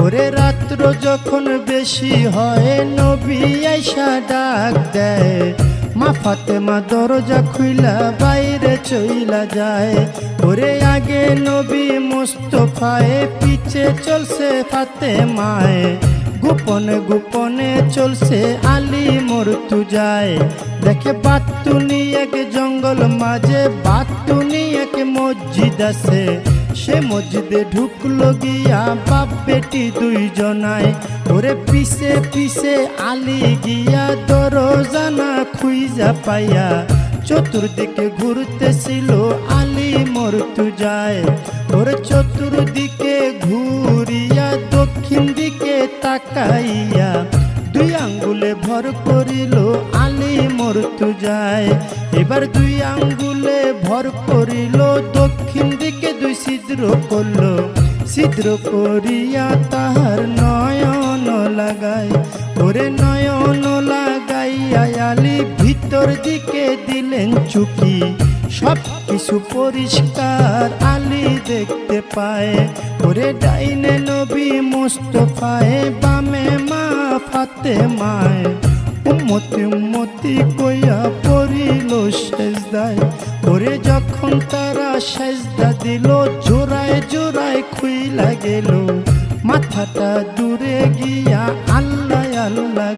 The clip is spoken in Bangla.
ওরে রাত্র যখন বেশি হয় নবী আইসা ডাক দেয়, মা ফাতেমা দরজা খুইলা বাইরে চইলা যায়। ওরে আগে নবী মুস্তফায়, পিছে চলছে ফাতেমায়, গোপনে গোপনে চলছে আলী মর্তুজায়। দেখে বাতুনি এক জঙ্গল মাঝে, বাতুনি এক মসজিদ আছে, সে মসজিদে ঢুকলো গিয়া বাপ বেটি দুইজনায়। ওরে পিছে পিছে আলী গিয়া দরজানা খুইজা পাইয়া, চতুর্দিকে ঘুরতেছিল আলী মর্তুজায়। ওরে চতুর্দিকে ঘুরিয়া দক্ষিণ দিকে তাকাইয়া, দুই আঙ্গুলে ভর করিল আলী মর্তুজায়। এবার দুই আঙ্গুলে ভর করিল, দক্ষিণ দিকে দুই ছিদ্র করল, ছিদ্র করিয়া তাহার নয়ন লাগায়। ওরে নয়ন লাগাইয়া আলী ভিতর দিকে দিলেন চুকি, সব কিছু পরিষ্কার আলী দেখতে পায়। ওরে ডাইনে নবী মুস্তফায়, বামে মা ফাতেমায়, উম্মতি উম্মতি কইয়া পড়িল সেজদায়। ওরে যখন তারা সেজদা দিল, জোড়ায় জোড়ায় খুইলা গেল, মাথাটা দূরে গিয়া আল্লাহ আল্লাহ